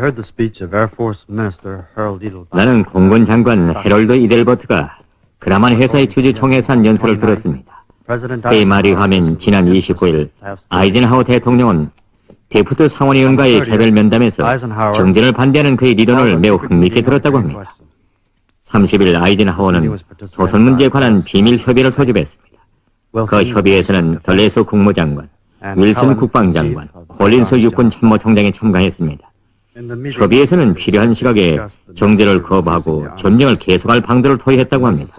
heard the speech of Air Force Minister Harold Edelbert. 나는 공군 장관 헤럴드 이델버트가 그라만 회사의 주주총회에서 한 연설을 들었습니다. 그의 말에 의하면 지난 29일 아이젠하워 대통령은 데프트 상원의원과의 개별 면담에서 정전을 반대하는 그의 리더를 매우 흥미있게 들었다고 합니다. 30일 아이젠하워는 조선 문제에 관한 비밀 협의를 소집했습니다. 그 협의에서는 덜레스 국무장관, 윌슨 국방장관, 콜린스 육군 참모총장이 참가했습니다. 협의에서는 필요한 시각에 정전을 거부하고 전쟁을 계속할 방도를 토의했다고 합니다.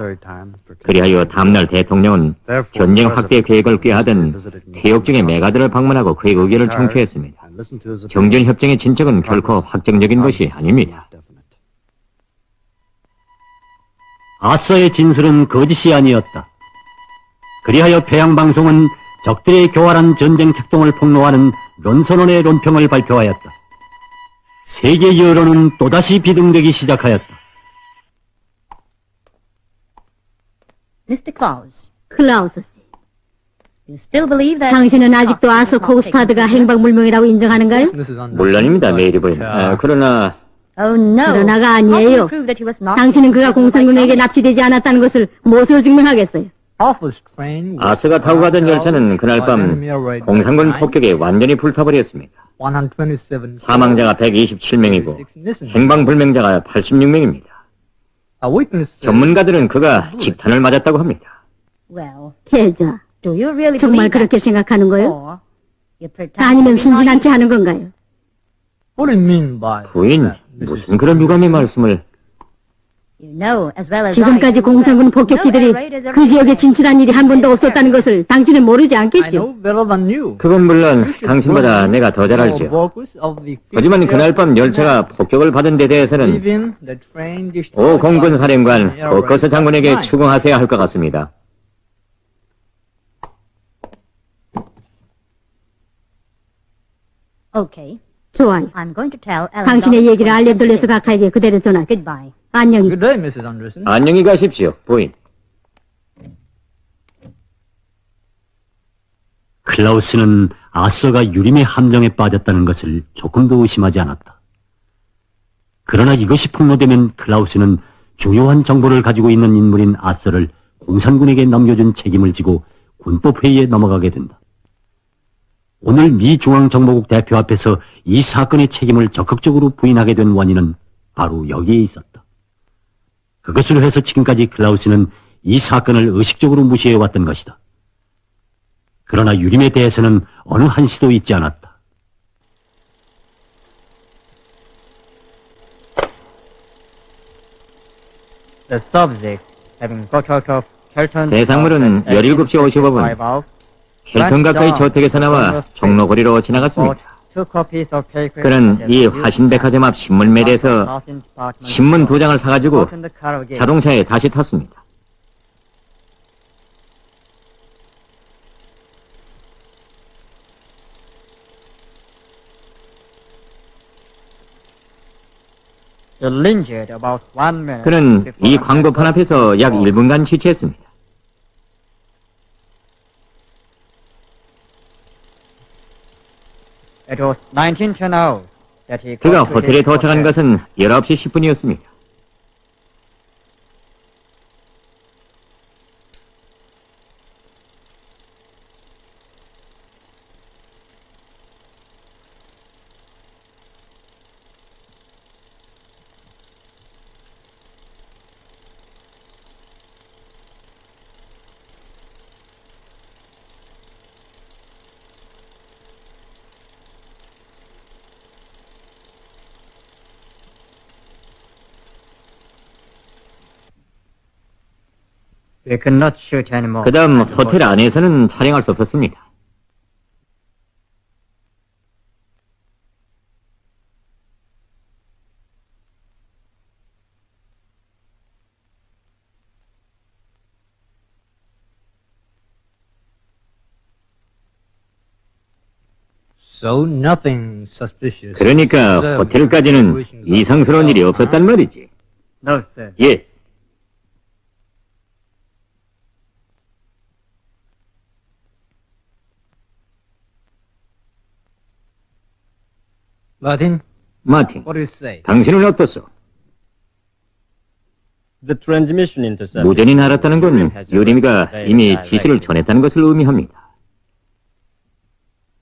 그리하여 다음날 대통령은 전쟁 확대 계획을 꾀하던 퇴역중의 메가드를 방문하고 그의 의견을 청취했습니다. 정전협정의 진척은 결코 확정적인 것이 아닙니다. 아서의 진술은 거짓이 아니었다. 그리하여 패양방송은 적들의 교활한 전쟁 작동을 폭로하는 론선원의論평을 발표하였다. 세계 여론은 또다시 비등되기 시작하였다. Mr. Klaus, 클라우스 씨, you still believe that 당신은 아직도 아서 코스타드가 행방불명이라고 인정하는가요? 물론입니다, 메이리 부인. 그러나 Oh no. 그러나가 How can you 아니에요. prove that he was not 당신은 그가 공산군에게 납치되지 않았다는 것을 무엇으로 증명하겠어요? 아스가 타고 가던 열차는 그날 밤 공산군 폭격에 완전히 불타버렸습니다. 사망자가 127명이고 행방불명자가 86명입니다. 전문가들은 그가 직탄을 맞았다고 합니다. Well, 태자, do you really 정말 believe 그렇게 that? 생각하는 거예요? Or you pretend 아니면 to be 순진한 채 naive? 하는 건가요? 부인, 무슨 그런 유감의 말씀을... You know as well as 지금까지 I do 공산군 that 폭격기들이 no air raid has 그 ever 지역에 been 진출한 일이 한 번도 없었다는 것을 당신은 모르지 않겠죠? 그건 물론 당신보다 내가 더 잘 알죠. 하지만 그날 밤 열차가 폭격을 받은 데 대해서는 오 공군 사령관 버커스 장군에게 추궁하셔야 할 것 같습니다. Okay, 좋아요. I'm going to tell Ellen 당신의 Dawes 얘기를 what you 알레돌레스 said. 각하에게 그대로 전하게. Goodbye. 안녕히. 안녕히 가십시오, 부인. 클라우스는 아서가 유림의 함정에 빠졌다는 것을 조금도 의심하지 않았다. 그러나 이것이 폭로되면 클라우스는 중요한 정보를 가지고 있는 인물인 아서를 공산군에게 넘겨준 책임을 지고 군법회의에 넘어가게 된다. 오늘 미 중앙정보국 대표 앞에서 이 사건의 책임을 적극적으로 부인하게 된 원인은 바로 여기에 있었다. 그것으로 해서 지금까지 클라우스는 이 사건을 의식적으로 무시해왔던 것이다. 그러나 유림에 대해서는 어느 한시도 잊지 않았다. 대상물은 17시 55분 켈턴 가까이 저택에서 나와 종로거리로 지나갔습니다. 그는 이 화신백화점 앞 신문매대에서 신문 2장을 사가지고 자동차에 다시 탔습니다. 그는 이 광고판 앞에서 약 1분간 지체했습니다. 그가 호텔에 도착한 것은 19시 10분이었습니다. 그 다음 호텔 안에서는 촬영할 수 없었습니다. 그러니까 호텔까지는 이상스러운 일이 없었단 말이지. 예. 마틴, 마틴, What do you say? 당신은 어떻소? The transmission intercept. 무전이 날았다는 건 유리미가 이미 지시를 전했다는 것을 의미합니다.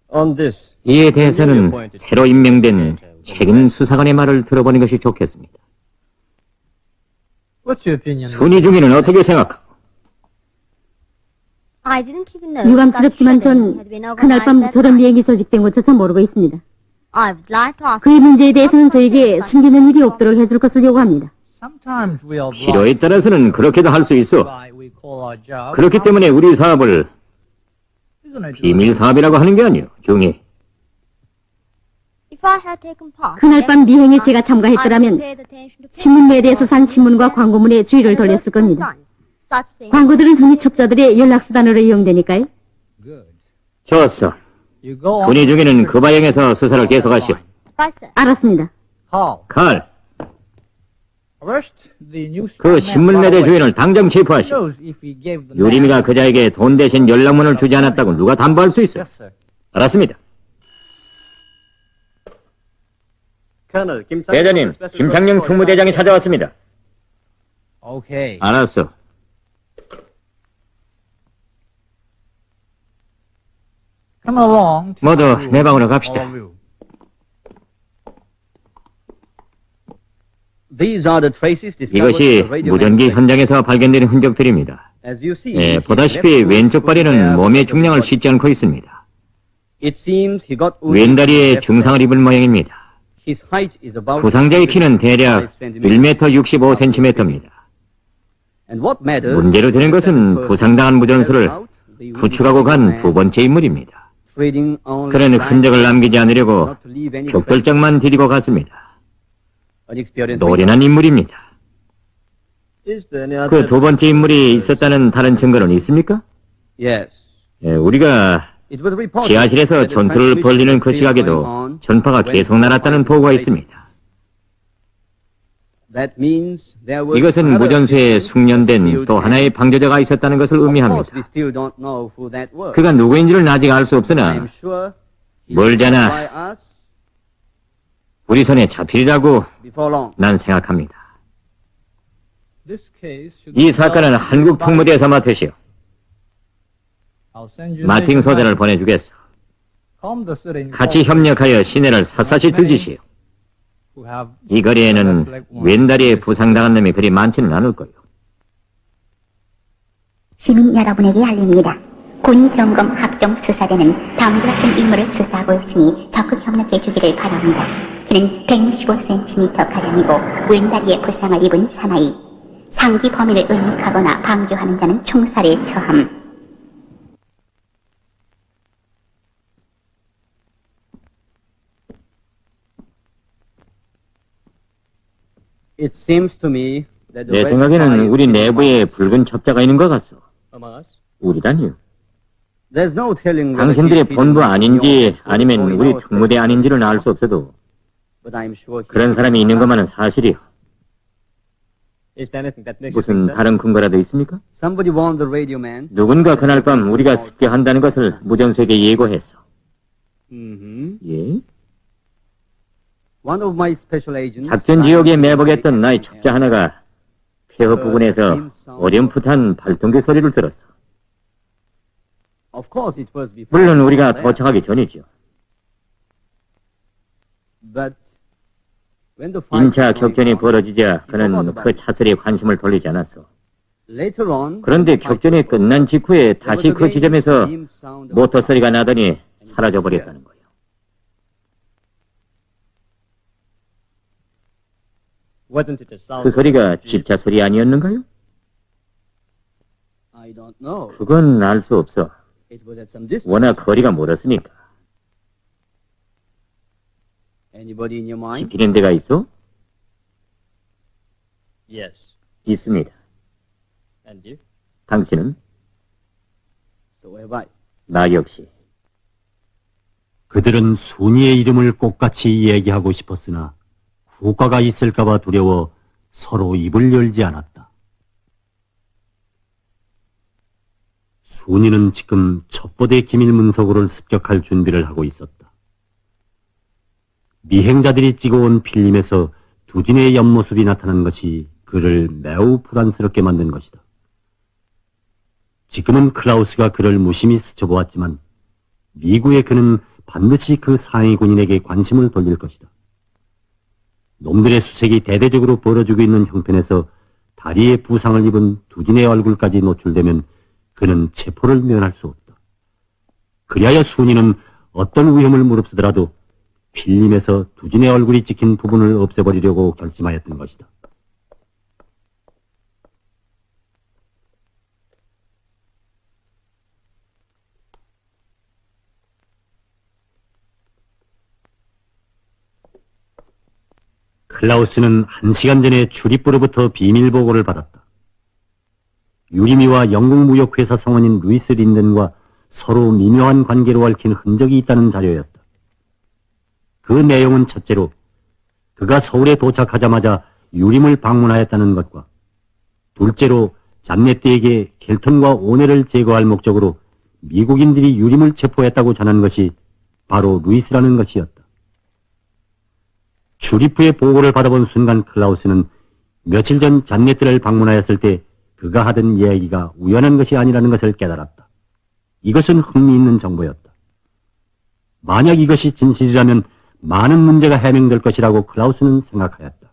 On this, 이에 대해서는 새로 임명된 책임 수사관의 말을 들어보는 것이 좋겠습니다. What's your opinion? 순위 중에는 어떻게 생각하고? I didn't even know 유감스럽지만 such shooting 전 had been 그날 밤 organized 저런 that 비행이 조직된 것조차 모르고 있습니다. I would like to ask 그의 문제에 대해서는 저에게 숨기는 일이 없도록 해줄 것을 요구합니다. Sometimes we are 필요에 따라서는 그렇게도 할 수 있어. we call our job. 그렇기 때문에 우리 사업을 Isn't it? 비밀 사업이라고 하는 게 아니오. 중에 if I had taken part. 그날 밤 미행에 제가 I 참가했더라면 would pay attention to 신문매대에서 산 신문과 광고문에 주의를 돌렸을 겁니다. Such things. 광고들은 흔히 첩자들의 연락수단으로 이용되니까요. Good. 좋았어. You go on. 순위 중에는 그 방향에서 수사를 계속하시오. Right, sir. 알았습니다. Call. 칼, Arrest the news. 그 신문 매대 주인을 당장 체포하시오. Knows if he gave the 유리미가 man- 그자에게 돈 대신 연락문을 주지 않았다고 누가 담보할 수 있어? Yes, sir. 알았습니다. Colonel Kim 대장님, 김창룡 특무대장이 찾아왔습니다. Okay. 알았어. Come along. to 모두 my room, 내 방으로 갑시다. all of you. These are the traces discovered 이것이 in the radio 무전기 network. 현장에서 발견된 흔적들입니다. As you see, 예, his 보다시피 left foot 왼쪽 was 발에는 there 몸의 with the 중량을 body. 싣지 않고 있습니다. It seems he got wounded in the 왼다리에 left 중상을 leg. 입은 모양입니다. His height is about 부상자의 키는 대략 1m 65cm입니다. And what matters 문제로 되는 is that 것은 the 부상당한 무전수를 person the 구축하고 간 두 번째 인물입니다. trading only 그는 흔적을 남기지 않으려고 not to leave any 격돌장만 디디고 갔습니다. unexperienced 노련한 인물입니다. Is there any 그 other- 두 번째 인물이 있었다는 다른 증거는 있습니까? Yes. 예, 우리가 It was reported 지하실에서 that the 전투를 transmission 벌리는 was 그 still going 시각에도 on 전파가 when 계속 날았다는 the 보고가 fight 있습니다. That means there was 이것은 another mu전수에 agent 숙련된 killed 또 him. 하나의 방조자가 있었다는 것을 Of course, 의미합니다. we still don't know who that was. 그가 누구인지는 아직 알 수 I'm 없으나 sure he 멀잖아. will by us 우리 손에 잡히리라고 before long. 난 생각합니다. This case should 이 be 사건은 dealt with 한국 by- 특무대에서 맡으시오. I'll send you 마팅 later 소대를 back. 보내주겠어. Calm the city 같이 협력하여 시내를 샅샅이 뒤지시오. who have 이 거리에는 왼다리에 부상당한 놈이 그리 많지는 않을 거요. 시민 여러분에게 알립니다. 군경검 합동수사대는 다음과 같은 인물을 수사하고 있으니 적극 협력해 주기를 바랍니다. 그는 165cm가량이고 왼다리에 부상을 입은 사나이. 상기 범인을 은닉하거나 방조하는 자는 총살에 처함. It seems to me that the 내 red 생각에는 flag 우리 is 내부에 among us. 붉은 첩자가 있는 것 같소. Among us? 우리라니요. There's no telling whether 당신들의 he's 본부 hidden in 아닌지 your office 아니면 or in 우리 our 특무대 office. 아닌지는 알 수 없어도 But I'm sure he 그런 is. 사람이 있는 것만은 사실이요. Is there anything that makes you 무슨 think so? 다른 근거라도 있습니까? Somebody warned the radio man. 누군가 그날 밤 우리가 습격한다는 것을 무전수에게 예고했어. 예? One of my special agents. 작전 지역에 매복했던 나의 첩자 하나가 폐허 부근에서 어렴풋한 발동기 소리를 들었어. Of course it was before. 물론 우리가 도착하기 전이죠. But when the fight 1차 was going 격전이 on, 벌어지자 그는 그 차설에 관심을 돌리지 않았어. later on, 그런데 when the fight 격전이 was over, 끝난 직후에 there was 다시 그 again 지점에서 the sound of 모터 소리가 fire. 나더니 사라져버렸다는 거예요. Wasn't it a sound 그 of 소리가 jeep? 집차 소리 아니었는가요? I don't know. 그건 알 수 없어. It was at some distance. 워낙 거리가 멀었으니까. Anybody in your mind? 지키는 데가 있어? Yes. 있습니다. And you? 당신은? So have I. 나 역시. 그들은 순이의 이름을 꼭같이 얘기하고 싶었으나 후과가 있을까봐 두려워 서로 입을 열지 않았다. 순이는 지금 첩보대 기밀 문서고를 습격할 준비를 하고 있었다. 미행자들이 찍어온 필름에서 두진의 옆모습이 나타난 것이 그를 매우 불안스럽게 만든 것이다. 지금은 클라우스가 그를 무심히 스쳐보았지만 미구의 그는 반드시 그 상위 군인에게 관심을 돌릴 것이다. 놈들의 수색이 대대적으로 벌어지고 있는 형편에서 다리에 부상을 입은 두진의 얼굴까지 노출되면 그는 체포를 면할 수 없다. 그리하여 순이는 어떤 위험을 무릅쓰더라도 필름에서 두진의 얼굴이 찍힌 부분을 없애버리려고 결심하였던 것이다. 클라우스는 1시간 전에 출입부로부터 비밀보고를 받았다. 유리미와 영국무역회사 성원인 루이스 린덴과 서로 미묘한 관계로 얽힌 흔적이 있다는 자료였다. 그 내용은 첫째로 그가 서울에 도착하자마자 유림을 방문하였다는 것과 둘째로 잡내떼에게 켈턴과 오네를 제거할 목적으로 미국인들이 유림을 체포했다고 전한 것이 바로 루이스라는 것이었다. 출입부의 보고를 받아본 순간 클라우스는 며칠 전 잡내떼를 방문하였을 때 그가 하던 이야기가 우연한 것이 아니라는 것을 깨달았다. 이것은 흥미있는 정보였다. 만약 이것이 진실이라면 많은 문제가 해명될 것이라고 클라우스는 생각하였다.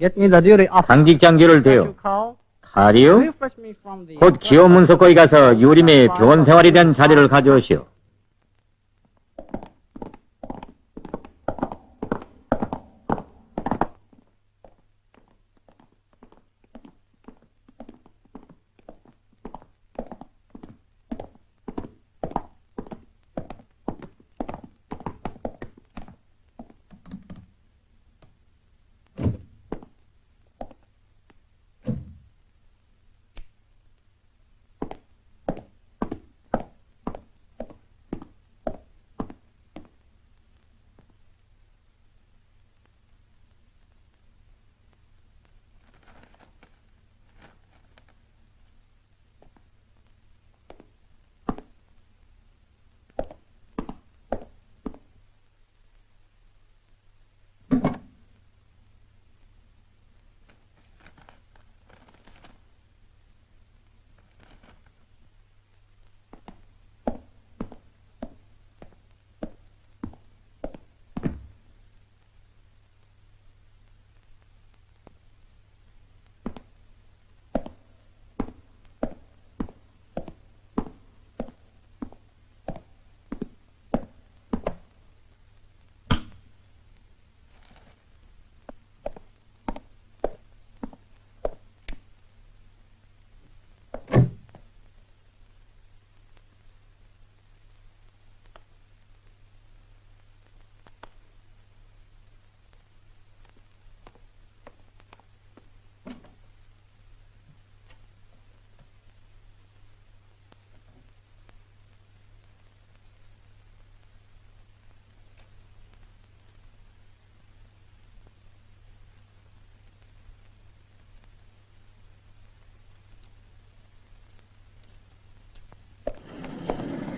Get me the duty officer. 당직장교를 대요. Call. 칼이요? Refresh me from the 곧 기업 문서거기 가서 유림의 병원 생활에 대한 자료를 가져오시오.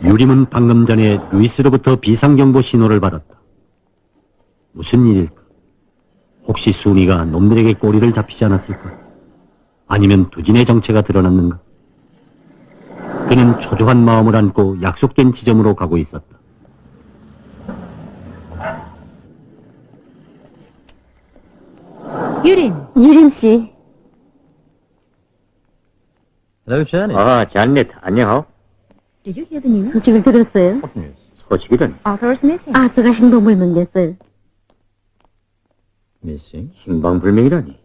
유림은 방금 전에 루이스로부터 비상경보 신호를 받았다. 무슨 일일까? 혹시 순이가 놈들에게 꼬리를 잡히지 않았을까? 아니면 두진의 정체가 드러났는가? 그는 초조한 마음을 안고 약속된 지점으로 가고 있었다. 유림 씨, 아, 잔넷, 안녕하오. 소식을 들었어요? 소식이란 아서가 행방불명됐어요. 행방불명이라니.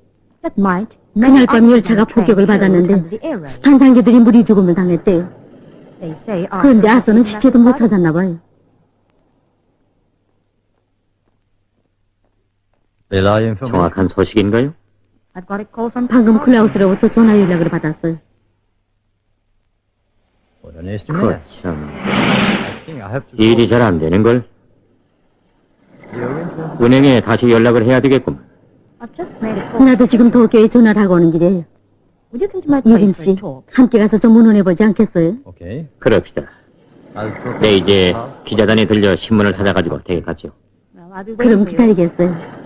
그날 밤 열차가 폭격을 받았는데 수탄 장교들이 무리 죽음을 당했대요. 그런데 아서는 시체도 못 찾았나 봐요. 정확한 소식인가요? 방금 클라우스로부터 전화 연락을 받았어요. 거참, 일이 잘 안 되는걸. 은행에 다시 연락을 해야 되겠구만. 나도 지금 도쿄에 전화를 하고 오는 길이에요. 유림 씨, 함께 가서 좀 의논해보지 않겠어요? 그럽시다. 네, 이제 기자단에 들려 신문을 찾아가지고 댁에 갔죠. 그럼 기다리겠어요.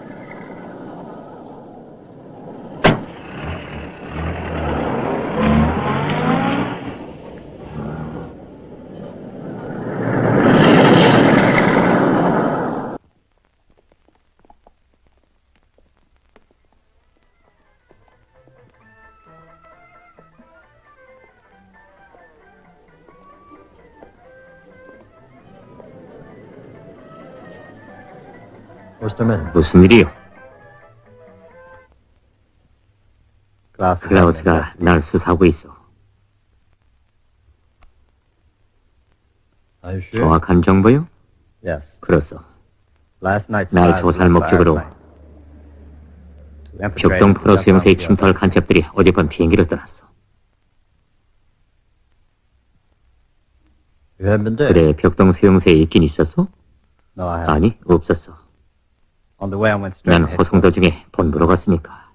무슨 일이요? 클라우스가 날 수사하고 있어. 정확한 정보요? 그렇소. 날 조사할 목적으로 벽동 포로 수용소에 침투할 간첩들이 어젯밤 비행기를 떠났어. 그래, 벽동 수용소에 있긴 있었어? 아니, 없었어. 난 호송 도중에 본부로 갔으니까.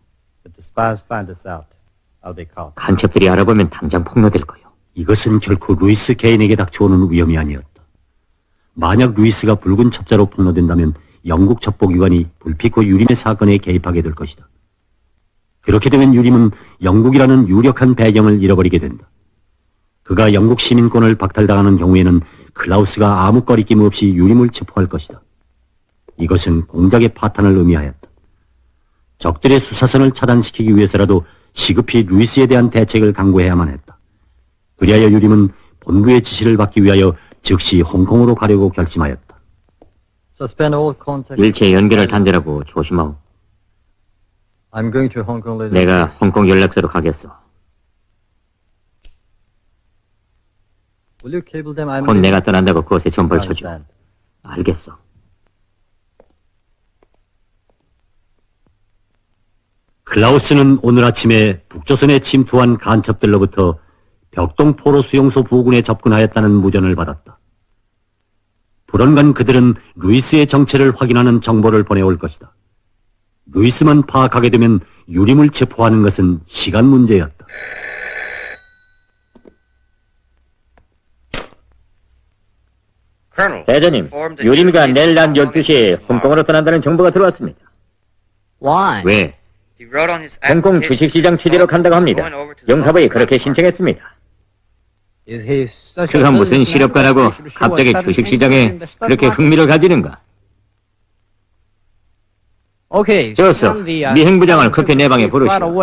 간첩들이 알아보면 당장 폭로될 거요. 이것은 결코 루이스 개인에게 닥쳐오는 위험이 아니었다. 만약 루이스가 붉은 첩자로 폭로된다면 영국 첩보기관이 불피코 유림의 사건에 개입하게 될 것이다. 그렇게 되면 유림은 영국이라는 유력한 배경을 잃어버리게 된다. 그가 영국 시민권을 박탈당하는 경우에는 클라우스가 아무 꺼리낌 없이 유림을 체포할 것이다. 이것은 공작의 파탄을 의미하였다. 적들의 수사선을 차단시키기 위해서라도 시급히 루이스에 대한 대책을 강구해야만 했다. 그리하여 유림은 본부의 지시를 받기 위하여 즉시 홍콩으로 가려고 결심하였다. 일체 연결을 단절하고 조심하오. 내가 홍콩 연락소로 가겠어. 곧 내가 떠난다고 그것에 전보를 쳐줘. 알겠어. 클라우스는 오늘 아침에 북조선에 침투한 간첩들로부터 벽동 포로 수용소 부근에 접근하였다는 무전을 받았다. 불언간 그들은 루이스의 정체를 확인하는 정보를 보내올 것이다. 루이스만 파악하게 되면 유림을 체포하는 것은 시간 문제였다. 대장님, 유림이가 내일 낮 12시에 홍콩으로 떠난다는 정보가 들어왔습니다. 왜? 홍콩 주식시장 취재로 간다고 합니다. 영사부에 그렇게 신청했습니다. 그가 무슨 실업가라고 갑자기 주식시장에 그렇게 흥미를 가지는가? 좋소. 미 행부장을 급히 내 방에 부르시오.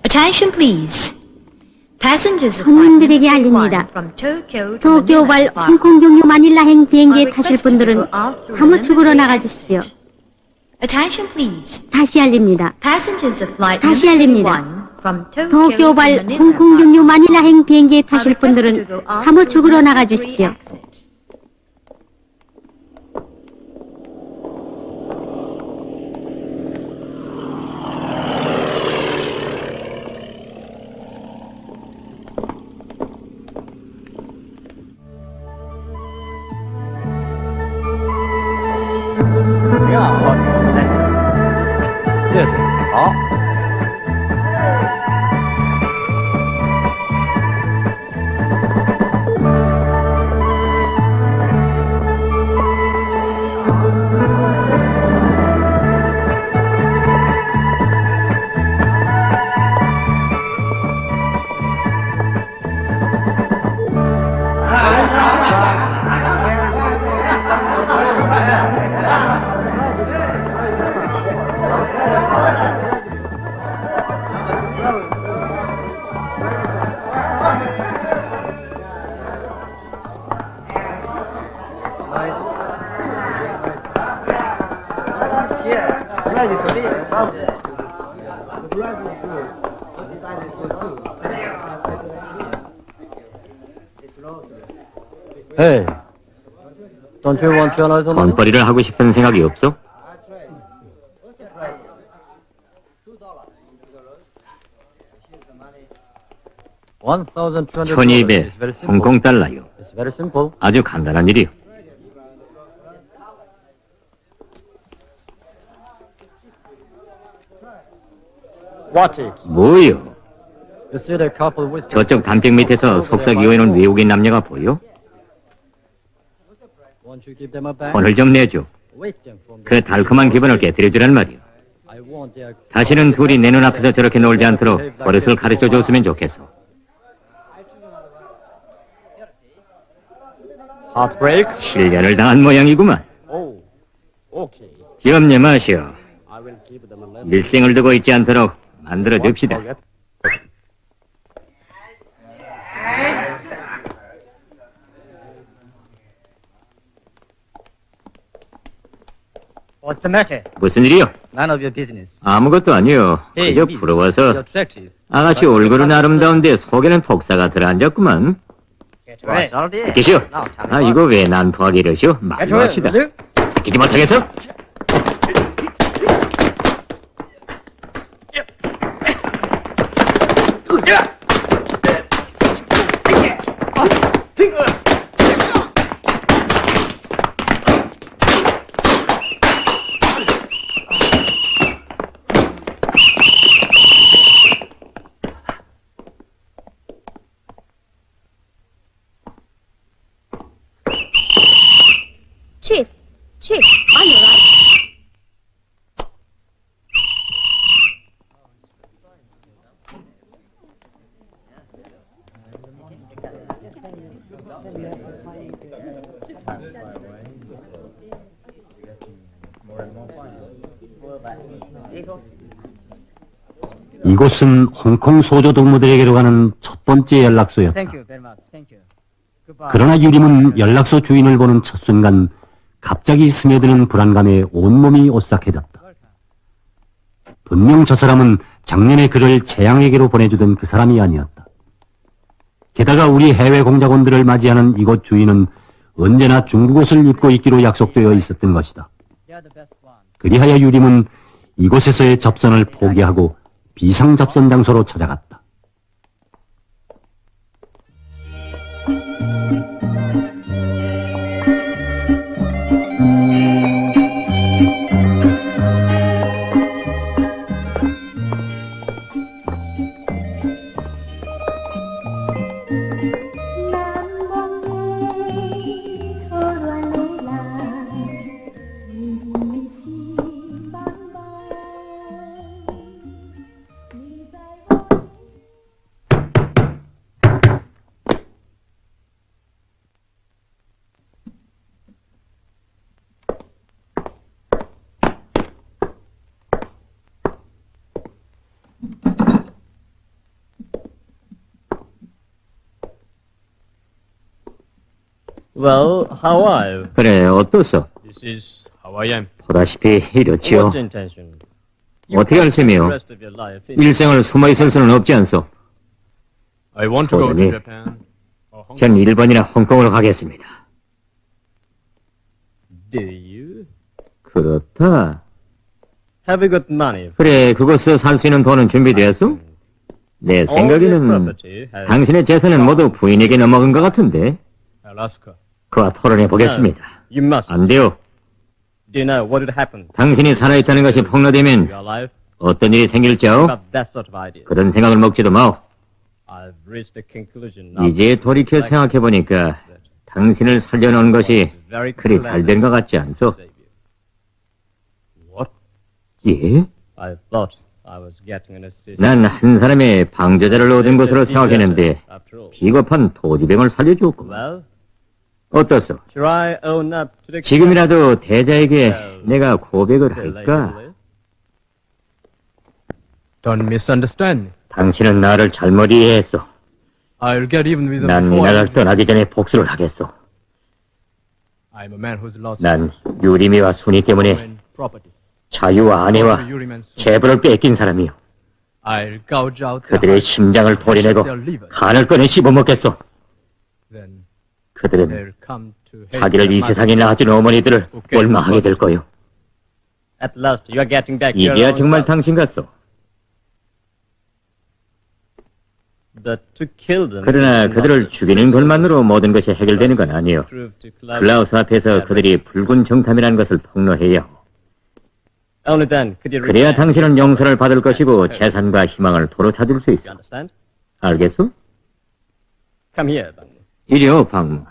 Attention please. Passengers 손님들에게 알립니다. 도쿄발 홍콩 경유 마닐라행 비행기에 타실 분들은 사무측으로 나가주십시오. Attention please. 다시 알립니다. Passengers of flight 다시 알립니다. from Tokyo 도쿄발 to Manila 홍콩 경유 마닐라행 비행기에 타실 분들은 사무측으로 나가주십시오. Hey, don't you want to another one? 돈벌이를 하고 싶은 생각이 없어? $1,200. 1200 홍콩 달러요. It's very simple. 아주 간단한 일이요. Watch it. 뭐요? You see the couple with 저쪽 담벼락 밑에서 속삭이고 있는 외국인 남녀가 보여? Won't you give them a bag? 돈을 좀 내줘. Wake them from 그 달콤한 기분을 깨뜨려주란 말이오. I want their 다시는 둘이 내 눈앞에서 저렇게 놀지 않도록 버릇을 가르쳐 줬으면 좋겠어. heartbreak. 실례를 당한 모양이구만. Oh, okay. 염려 마시오. I will give them a letter. 일생을 두고 있지 않도록 만들어 줍시다. Forget. What's the matter? 무슨 일이요? None of your business. 아무것도 아니요. Hey, 그저 miss, 부러워서 you're attractive. 아가씨 얼굴은 아름다운데 속에는 폭사가 들어앉았구만. Right. 계시오. 아 이거 왜 난포하기 이러시오? 말로 합시다. 끼지 못하겠어? Chief, Chief, are you right? 이곳은 홍콩 소조 동무들에게로 가는 첫 번째 연락소였다. Thank you very much. Thank you. Goodbye. 그러나 유림은 연락소 주인을 보는 첫 순간 갑자기 스며드는 불안감에 온몸이 오싹해졌다. 분명 저 사람은 작년에 그를 재앙에게로 보내주던 그 사람이 아니었다. 게다가 우리 해외 공작원들을 맞이하는 이곳 주인은 언제나 중국 옷을 입고 있기로 약속되어 있었던 것이다. They are the best one. 그리하여 유림은 이곳에서의 접선을 포기하고 비상 접선 장소로 찾아갔다. Well, how are you? 그래 어떻소? This is how I am. 보다시피 이렇지요. What's your intention? 어떻게 할 셈이요? The rest of your life in- 일생을 숨어 있을 수는 없지 않소. I want to go to 소장님. Japan or Hong 전 일본이나 홍콩으로 가겠습니다. Do you? 그렇다. Have you got money? 그래 그곳에서 살 수 있는 돈은 준비되었소? 내 All your 생각에는 property has 당신의 재산은 모두 부인에게 넘어간 것 같은데 Alaska. 그와 토론해 보겠습니다. You must. 안 돼요. Do you know what would happen? 당신이 살아있다는 것이 폭로되면 Your life 어떤 일이 생길지 요 about that sort of idea. 그런 생각을 먹지도 마오. I've reached a conclusion now. 이제 돌이켜 생각해보니까 당신을 살려놓은 것이 그리 잘 된 것 같지 않소? What? 예? I thought I was getting an assist. 난 한 사람의 방조자를 얻은 것으로 생각했는데 After all. 비겁한 토지병을 살려주었구만. Well, 어떻소? Should I own up to the 지금이라도 대자에게 내가 고백을 할까? Don't misunderstand me. 당신은 나를 잘못 이해했어. I'll get even with them 난 이 before I 나라를 leave. 떠나기 전에 복수를 하겠소. I'm a man who's lost 난 유리미와 순이 때문에 and property. 자유와 아내와 재벌을 뺏긴 사람이요. I'll gouge out their 그들의 hearts, 심장을 도려내고 their liver. 간을 꺼내 씹어먹겠소. Then 그들은 they'll come to hate 자기를 이 their 세상에 낳아준 어머니들을 원망하게 될 거요. At last, you are getting back your 이제야 own 정말 self. 당신 같소. But to kill them 그러나 is not 그들을 the 죽이는 것만으로 모든 것이 해결되는 건 아니요. prove to Klaus 클라우스 앞에서 그들이 붉은 정탐이라는 것을 폭로해야 하고, Only then could you 그래야 repent. 당신은 용서를 받을 것이고 재산과 희망을 도로 찾을 수 You 있어. understand? 알겠소? Come here, Bang. 이리오, 박무.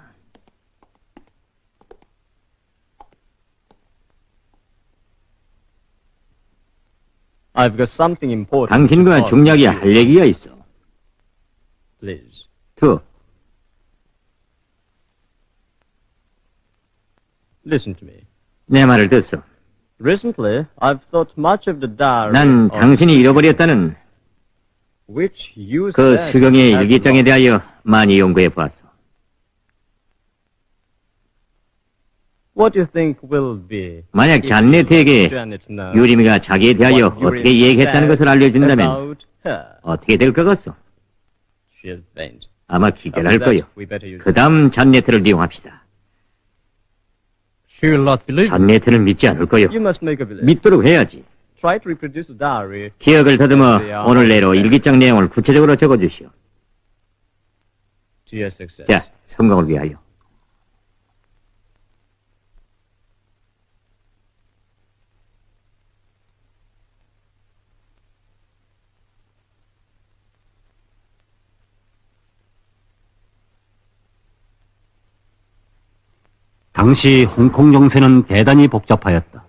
I've got something important. 당신과 to 중요하게 talk to 할 you. 얘기가 있어. Please. 투, Listen to me. 내 말을 듣소. Recently, I've thought much of the diary 난 of 당신이 잃어버렸다는 which you 그 said 수경의 you had 일기장에 lost. 대하여 많이 연구해 보았어. What do you think will be 만약 if 잔네트에게 you let Janet know 유리미가 자기에 대하여 what Yuri 어떻게 얘기했다는 said 것을 알려준다면 about her? 어떻게 될 것 같소? She'll faint. 아마 After 기절할 that, 거요. we better use 그 다음 잔네트를 이용합시다. She will not believe it. 잔네트는 믿지 않을 거요. You must make her believe. 믿도록 해야지. Try to reproduce the diary. 기억을 더듬어 오늘 내로 일기장 내용을 구체적으로 적어주시오. To your success. 자, 성공을 위하여. 당시 홍콩 정세는 대단히 복잡하였다.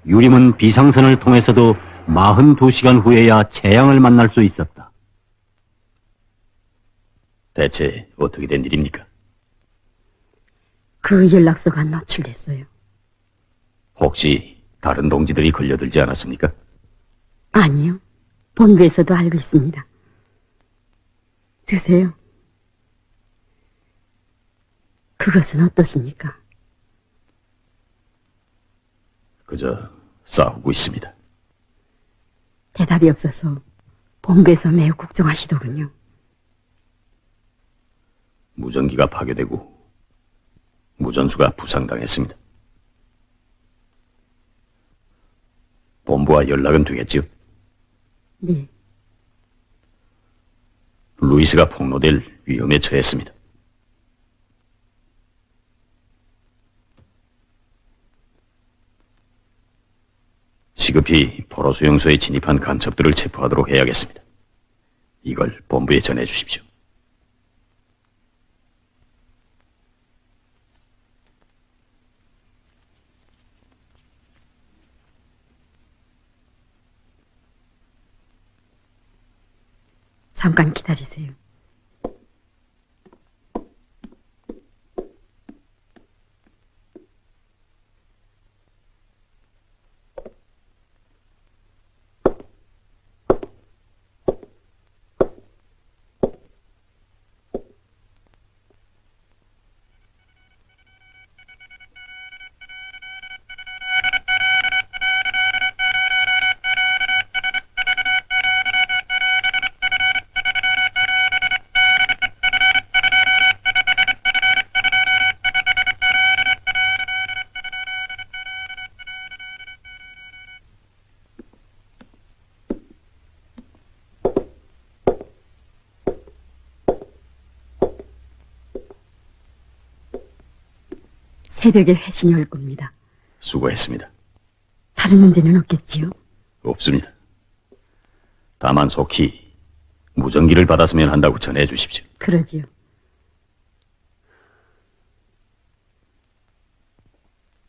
유림은 비상선을 통해서도 42시간 후에야 재앙을 만날 수 있었다. 대체 어떻게 된 일입니까? 그 연락서가 노출됐어요. 혹시 다른 동지들이 걸려들지 않았습니까? 아니요. 본부에서도 알고 있습니다. 드세요. 그것은 어떻습니까? 그저 싸우고 있습니다. 대답이 없어서 본부에서 매우 걱정하시더군요. 무전기가 파괴되고 무전수가 부상당했습니다. 본부와 연락은 되겠지요? 네. 루이스가 폭로될 위험에 처했습니다. 시급히 포로 수용소에 진입한 간첩들을 체포하도록 해야겠습니다. 이걸 본부에 전해 주십시오. 잠깐 기다리세요. 새벽에 회신이 올 겁니다. 수고했습니다. 다른 문제는 없겠지요? 없습니다. 다만 속히 무전기를 받았으면 한다고 전해 주십시오. 그러지요.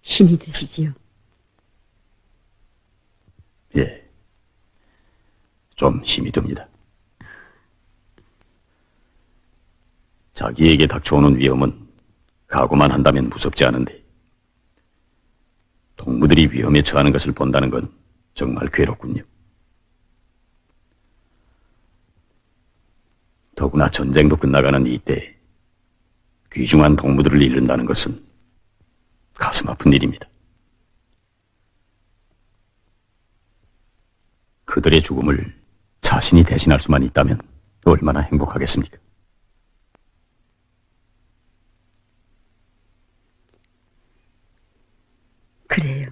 힘이 드시지요? 예, 좀 힘이 듭니다. 자기에게 닥쳐오는 위험은 각오만 한다면 무섭지 않은데 동무들이 위험에 처하는 것을 본다는 건 정말 괴롭군요. 더구나 전쟁도 끝나가는 이때 귀중한 동무들을 잃는다는 것은 가슴 아픈 일입니다. 그들의 죽음을 자신이 대신할 수만 있다면 얼마나 행복하겠습니까? 그래요.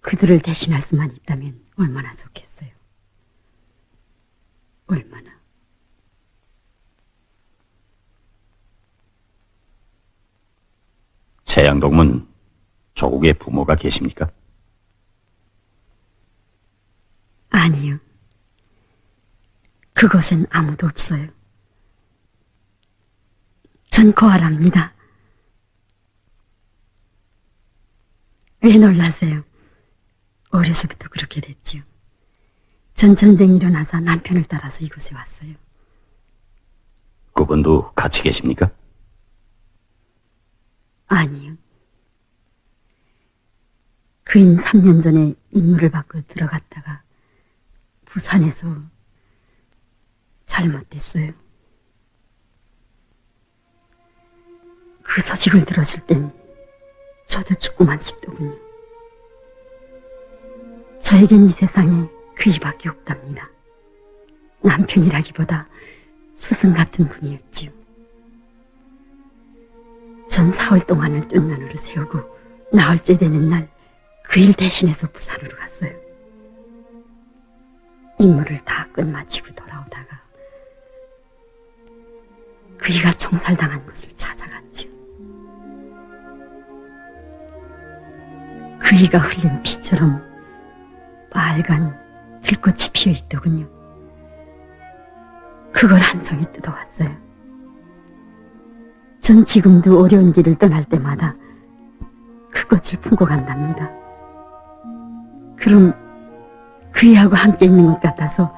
그들을 대신할 수만 있다면 얼마나 좋겠어요. 얼마나. 채양동문 조국의 부모가 계십니까? 아니요. 그곳엔 아무도 없어요. 전 거활합니다. 왜 놀라세요? 어려서부터 그렇게 됐지요. 전 전쟁이 일어나서 남편을 따라서 이곳에 왔어요. 그분도 같이 계십니까? 아니요. 그인 3년 전에 임무를 받고 들어갔다가 부산에서 잘못됐어요. 그 소식을 들었을 땐 저도 죽고만 싶더군요. 저에겐 이 세상에 그이밖에 없답니다. 남편이라기보다 스승 같은 분이었지요. 전 4월 동안을 뚠난으로 세우고 나흘째 되는 날 그 일 대신해서 부산으로 갔어요. 임무를 다 끝마치고 돌아오다가 그이가 총살당한 곳을 찾아갔죠. 그이가 흘린 피처럼 빨간 들꽃이 피어있더군요. 그걸 한 송이 뜯어왔어요. 전 지금도 어려운 길을 떠날 때마다 그 꽃을 품고 간답니다. 그럼 그이하고 함께 있는 것 같아서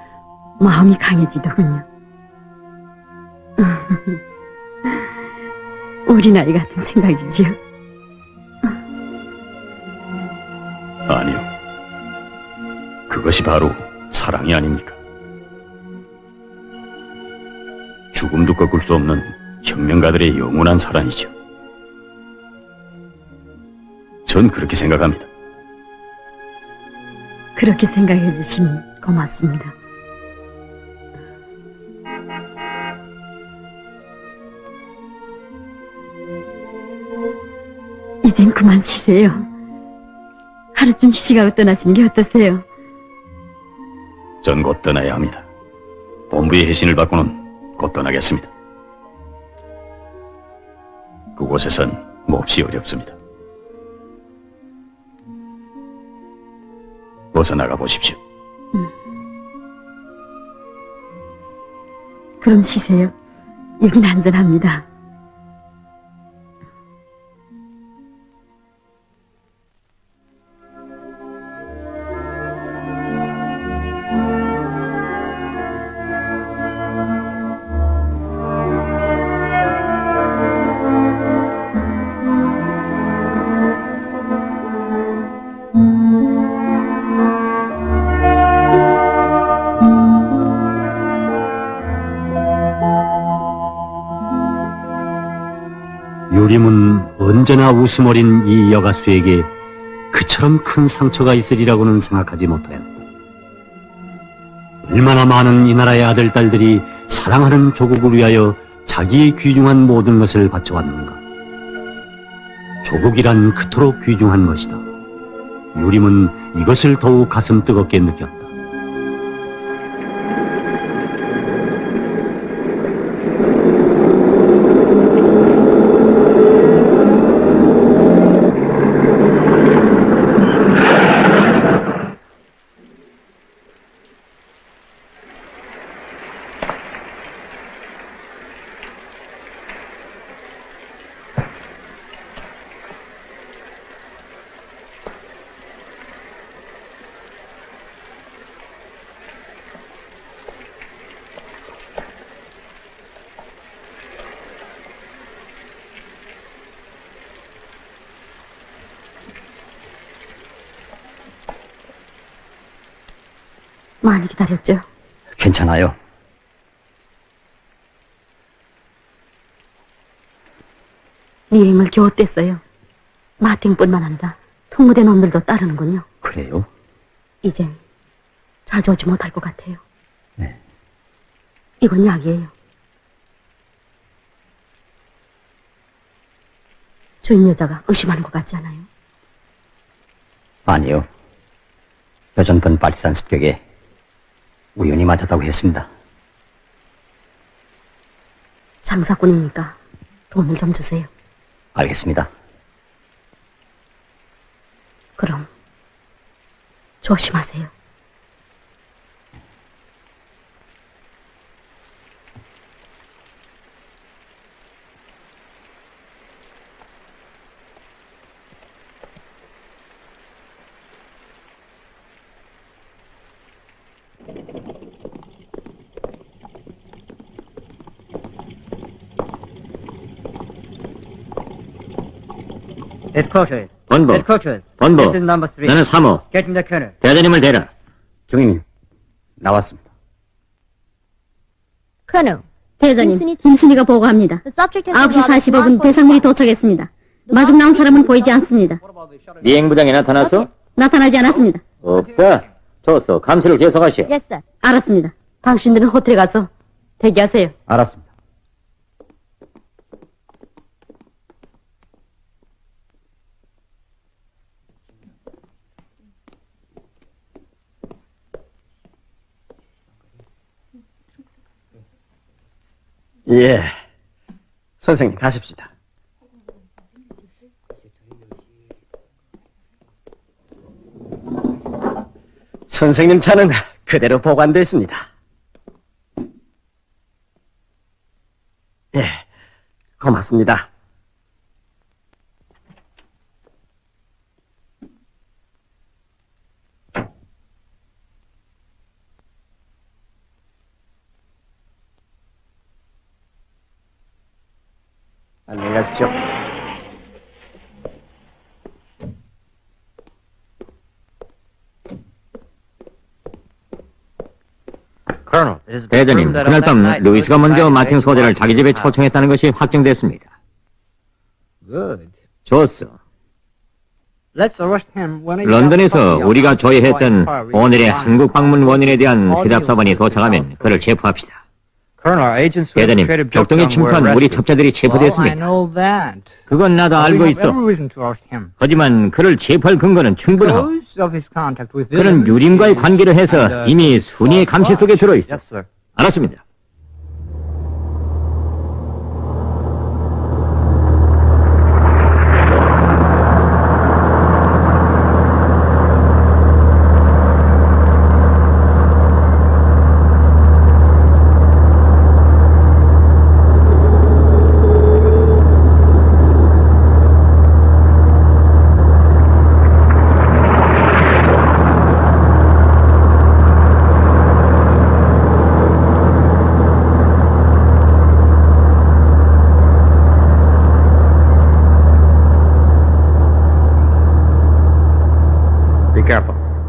마음이 강해지더군요. 어린아이 같은 생각이죠. 아니요. 그것이 바로 사랑이 아닙니까? 죽음도 꺾을 수 없는 혁명가들의 영원한 사랑이죠. 전 그렇게 생각합니다. 그렇게 생각해 주시니 고맙습니다. 이젠 그만 쉬세요. 하루쯤 쉬시가고 떠나시는 게 어떠세요? 전 곧 떠나야 합니다. 본부의 해신을 받고는 곧 떠나겠습니다. 그곳에선 몹시 어렵습니다. 어서 나가보십시오. 그럼 쉬세요. 여긴 안전합니다. 유림은 언제나 웃음 어린 이 여가수에게 그처럼 큰 상처가 있으리라고는 생각하지 못하였다. 얼마나 많은 이 나라의 아들, 딸들이 사랑하는 조국을 위하여 자기의 귀중한 모든 것을 바쳐왔는가. 조국이란 그토록 귀중한 것이다. 유림은 이것을 더욱 가슴 뜨겁게 느꼈다. 많이 기다렸죠. 괜찮아요. 미행을 겨우 뗐어요. 마팅뿐만 아니라 특무대 놈들도 따르는군요. 그래요? 이젠 자주 오지 못할 것 같아요. 네. 이건 약이에요. 주인 여자가 의심하는 것 같지 않아요? 아니요. 여전번 빨산 습격에 우연히 맞았다고 했습니다. 장사꾼이니까 돈을 좀 주세요. 알겠습니다. 그럼 조심하세요. Headquarters. 본부. Headquarters. 본부. This is number 3. 나는 3호. Get me the colonel. 대장님을 대라. 중위님, 나왔습니다. Colonel, 대장님, 김순희가 보고합니다. the subject has 9시 45분 배상물이 도착했습니다. 마중 나온 사람은 보이지 않습니다. 미행부장이 나타났어? 나타나지 않았습니다. 없다. 좋소. 감시를 계속하시오. Yes, sir. 알았습니다. 당신들은 호텔에 가서 대기하세요. 알았습니다. 예. 선생님, 가십시다. 선생님 차는 그대로 보관됐습니다. 예, 고맙습니다. 안녕히 가십시오. 대장님, 그날 밤 루이스가 먼저 마틴 소대를 자기 집에 초청했다는 것이 확정됐습니다. 좋소. 런던에서 우리가 조회했던 오늘의 한국 방문 원인에 대한 해답사본이 도착하면 그를 체포합시다. 대장님, 격동의 침투한 우리 첩자들이 체포됐습니다. 그건 나도 알고 있어. 하지만 그를 체포할 근거는 충분하오. 그는 유림과의 관계를 해서 이미 순위의 감시 속에 들어있어. 알았습니다.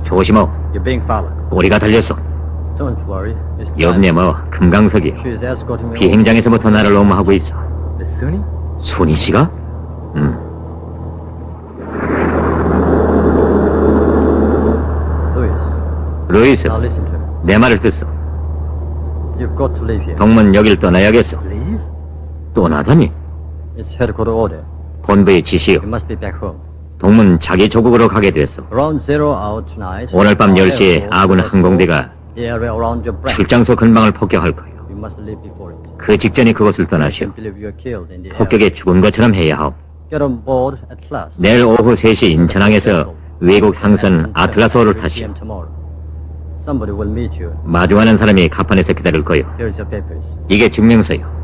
조심하오. 우리가 달렸어. 옆내 금강석이요. 비행장에서부터 나를 엄호하고 있어. 순희 씨가? 루이스, 내 말을 듣소. 동문 여길 떠나야겠어. 떠나다니? 본부의 지시요. 동문 자기 조국으로 가게 됐어. 오늘 밤 10시에 아군 항공대가 출장소 근방을 폭격할 거예요. 그 직전에 그곳을 떠나시오. 폭격에 죽은 것처럼 해야 하오. 내일 오후 3시 인천항에서 외국 항선 아틀라스호를 타시오. 마주하는 사람이 갑판에서 기다릴 거요. 이게 증명서요.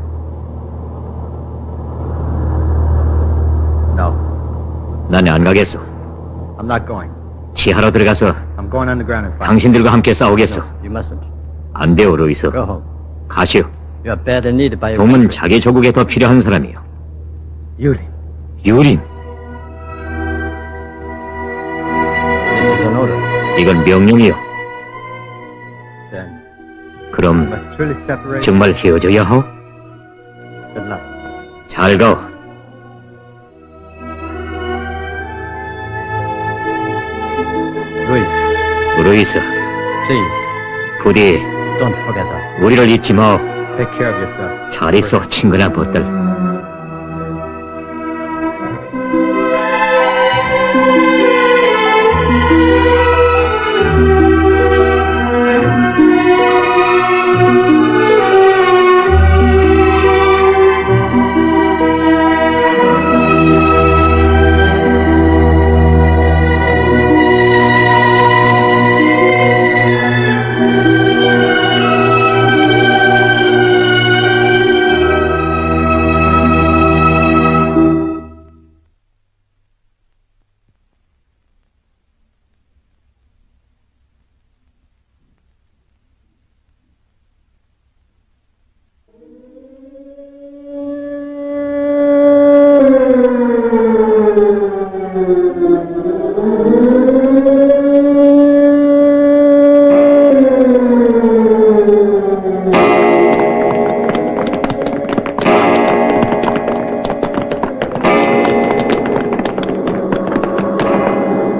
난 안 가겠어. 지하로 들어가서 당신들과 함께 싸우겠어. 안 돼요, 루이스. 가시오. 동문 자기 조국에 더 필요한 사람이요. 유린. 이건 명령이요. 그럼 must truly separate. 정말 헤어져야 하오? Good luck. 잘 가오. Luis, 루이스, please, 부디 don't forget us. 우리를 잊지 마오. Take care of yourself. 잘 있어, 친구나 벗들.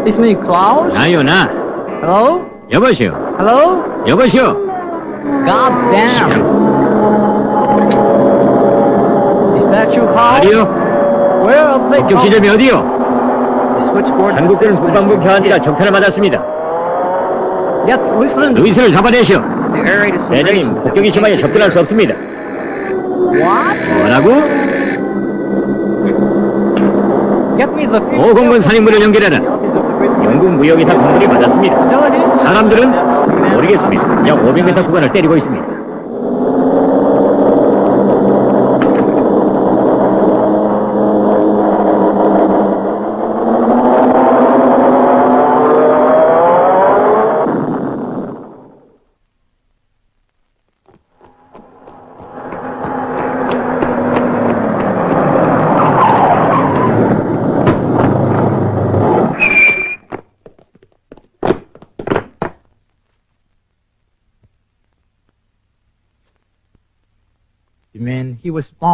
It's me, Klaus. 나요, 나. Hello? 여보시오. Hello? 여보시오. God damn. Is that you, Klaus? 아리요. Where I'll play 북쪽 지점이 어디요? switchboard. 한국군은 국방부 교환이라 적탄을 맞았습니다. Get Luisland. 루이스를 잡아내시오. The air raid is so 대장님, racist. 폭격이 심하여 접근할 수 없습니다. What? 뭐라고? Get me the 5공군 산인물을 연결하라. 영국 무역이사 건물이 맞았습니다. 사람들은 모르겠습니다. 약 500m 구간을 때리고 있습니다.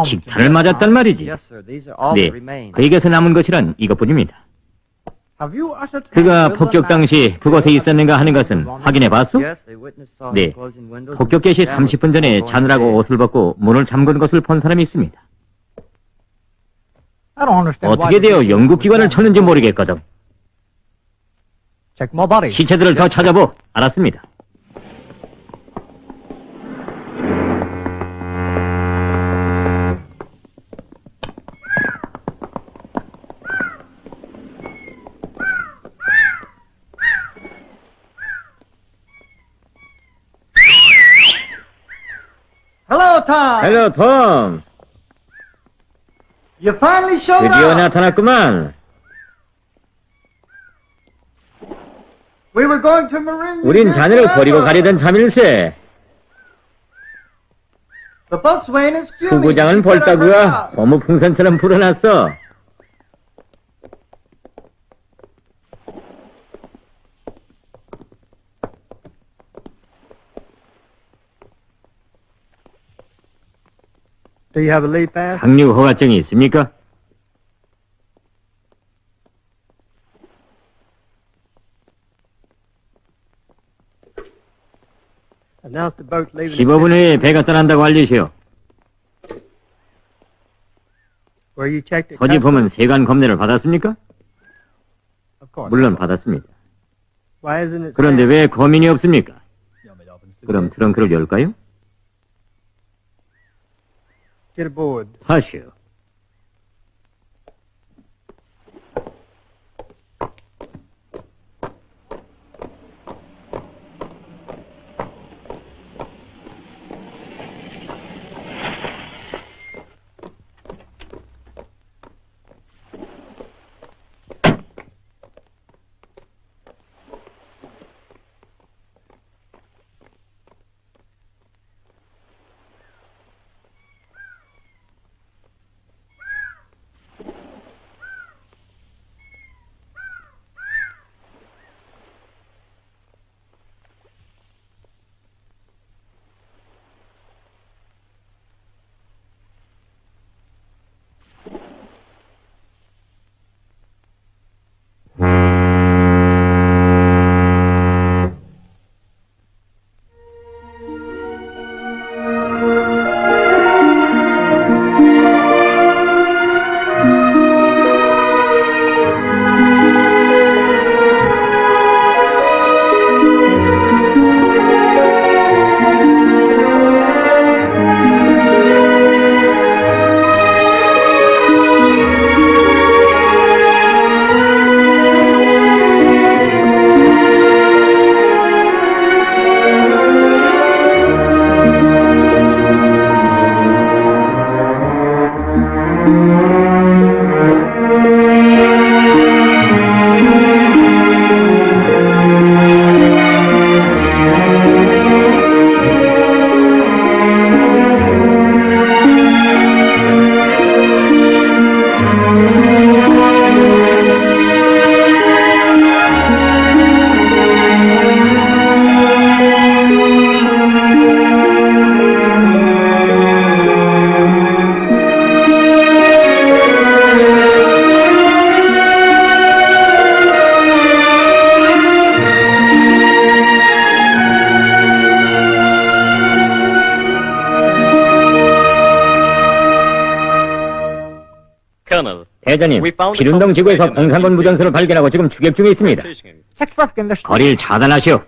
직탄을 맞았단 말이지. Yes, sir. These are all 네, that remain. 그에게서 남은 것이란 이것뿐입니다. Have you ascertained 그가 whether 폭격 or not 당시 그곳에 있었는가 하는 것은 확인해 봤소? Yes, a witness saw him 네, closing windows and 폭격 개시 damage 30분 전에 before going 자느라고 to bed. 옷을 벗고 문을 잠근 것을 본 사람이 있습니다. I don't understand 어떻게 되어 영국 기관을 쳤는지 모르겠거든. Check my body. 시체들을 더 찾아보. 알았습니다. Hello, Tom. 헬로 톰. You finally showed 드디어 up. 나타났구만. We were going to Marin. 우린 자네를 버리고 가려던 참일세. The boatswain is fuming. 후구장은 He better hurry 벌따구가 up. 고무 풍선처럼 불어났어. Do you have a lead pass? 상륙 허가증이 있습니까? Announce the boat leaving. 15분 후에 배가 떠난다고 알리시오. Where you checked it. 서지품은 세관 검내를 받았습니까? Of course. 물론 받았습니다. Why isn't it? 그런데 왜 거민이 없습니까? 그럼 트렁크를 열까요? Get aboard. 하시오. 대장님, 필운동 지구에서 공산군 무전소를 발견하고 지금 추격 중에 있습니다. 거리를 차단하시오.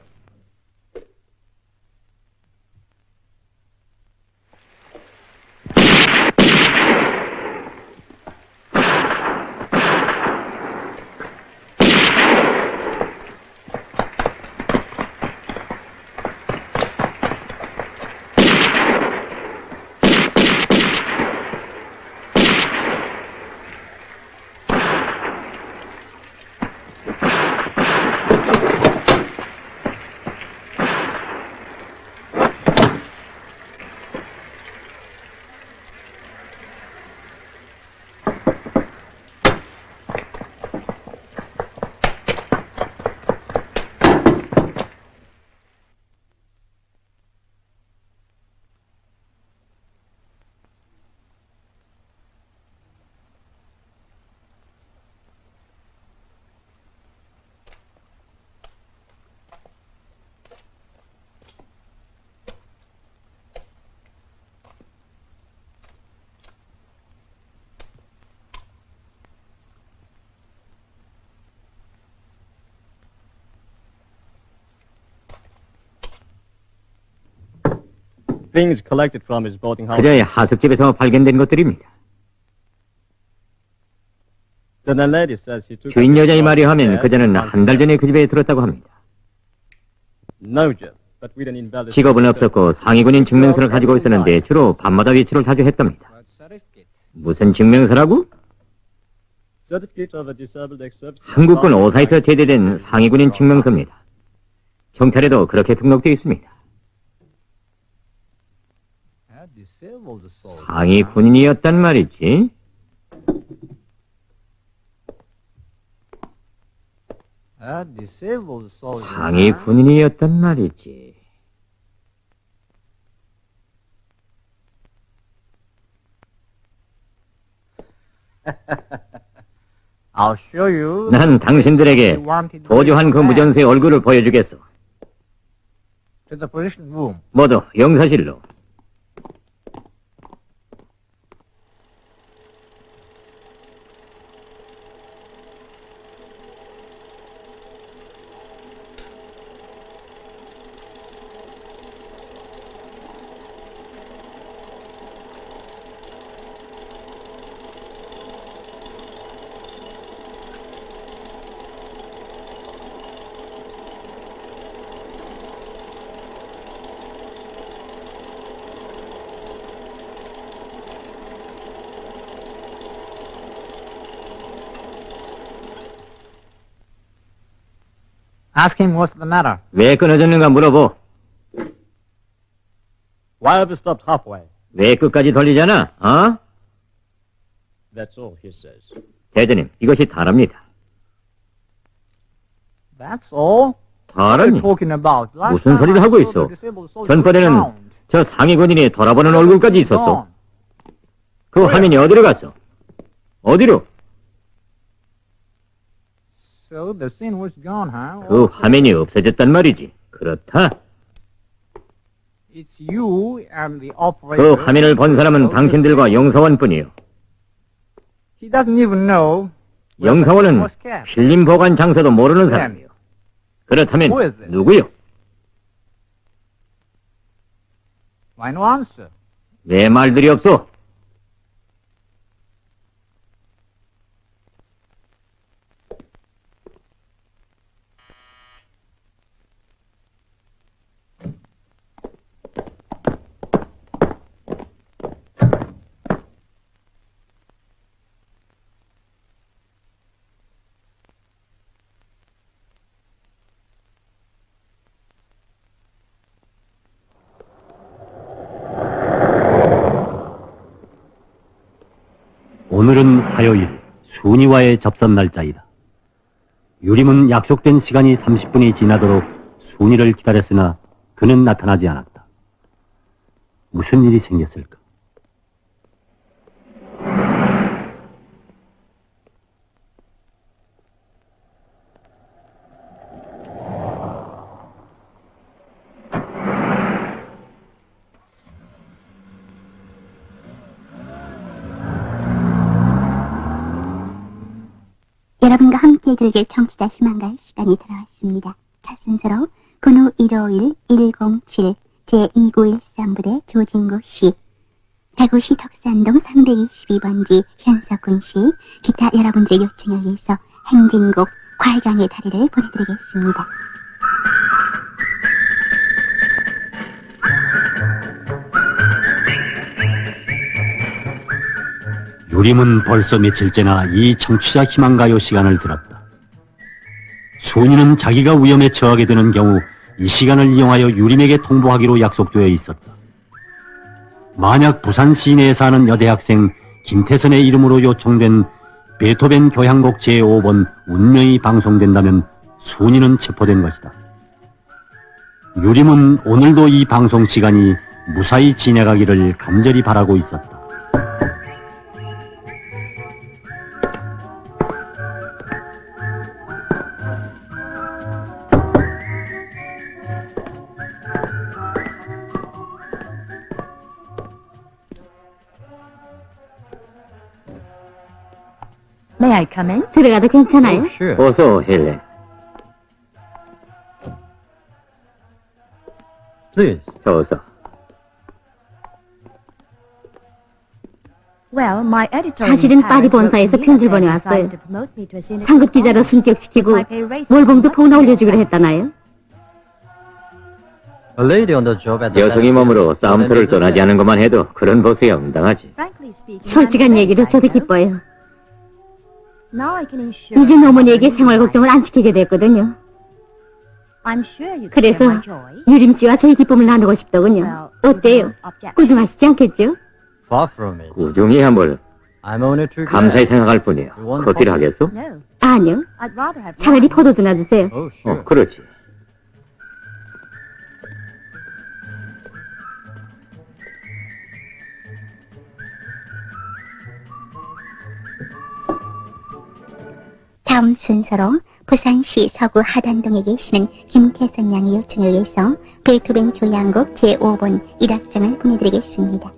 Things collected from his boating house. 그녀의 하숙집에서 발견된 것들입니다. The landlady says he took 주인 여자의 말이 하면 그녀는 한 달 전에 그 집에 들었다고 합니다. No job, but with an invalid 직업은 없었고 상위군인 증명서를 가지고 있었는데 주로 밤마다 외출을 자주 했답니다. 무슨 증명서라고? certificate of a disabled ex-service. 한국군 오사에서 제대된 상위군인 증명서입니다. 경찰에도 그렇게 등록되어 있습니다. 상위 군인이었단 말이지. 상위 군인이었단 말이지. I'll show you. 난 당신들에게 도주한 그 무전수의 얼굴을 보여주겠어. To the position room. 모두 영사실로. Ask him what's the matter. 왜 끊어졌는가 물어보. Why have you stopped halfway? 왜 끝까지 돌리잖아? 어? That's all he says. 대장님, 이것이 다랍니다. That's all? 다라니? Talking about. 무슨 소리를 하고 있어? 전번에는 저 상위 군인이 돌아보는 얼굴까지 있었어. 그 화면이 어디로 갔어? 어디로? So the scene was gone, huh? 그 화면이 없어졌단 말이지. 그렇다. It's you and the 그 operator. 화면을 본 사람은 당신들과 영사원뿐이요. He doesn't even know. 영사원은 필름 보관 장소도 모르는 사람이요. 그렇다면 누구요? Why no answer? 왜 말들이 없어? 오늘은 화요일 순이와의 접선 날짜이다. 유림은 약속된 시간이 30분이 지나도록 순이를 기다렸으나 그는 나타나지 않았다. 무슨 일이 생겼을까? 여러분과 함께 즐길 청취자 희망가의 시간이 돌아왔습니다. 첫 순서로 근호 1551 107 제2913부대 조진구 씨, 대구시 덕산동 322번지 현석군 씨, 기타 여러분들의 요청에 의해서 행진곡 괄강의 다리를 보내드리겠습니다. 유림은 벌써 며칠째나 이 청취자 희망가요 시간을 들었다. 순이는 자기가 위험에 처하게 되는 경우 이 시간을 이용하여 유림에게 통보하기로 약속되어 있었다. 만약 부산 시내에 사는 여대학생 김태선의 이름으로 요청된 베토벤 교향곡 제5번 운명이 방송된다면 순이는 체포된 것이다. 유림은 오늘도 이 방송 시간이 무사히 지나가기를 간절히 바라고 있었다. May I come in? 들어가도 괜찮아요? Oh, sure. 어서 헬렌. Please. 어서. Well, my editor 사실은 파리 본사에서 편지를 보내왔어요. 상급 기자로 승격시키고 월봉도 포나 올려주기로 했다나요? A lady on the job at the 여성이 몸으로 싸움터를 떠나지 않은 것만 해도 그런 보수에 응당하지. 솔직한 얘기로 저도 기뻐요. 이제 이제 어머니에게 생활 걱정을 안 시키게 됐거든요. 그래서 유림 씨와 저희 기쁨을 나누고 싶더군요. 어때요? 꾸중하시지 않겠죠? Far from it. 꾸중이야 뭘. I'm only too glad. 감사히 생각할 뿐이야. 커피를 하겠소? 아니요. 차라리 포도주나 주세요. Oh, sure. 그렇지. 다음 순서로 부산시 서구 하단동에 계시는 김태선 양의 요청에 의해서 베토벤 교향곡 제5번 1악장을 보내드리겠습니다.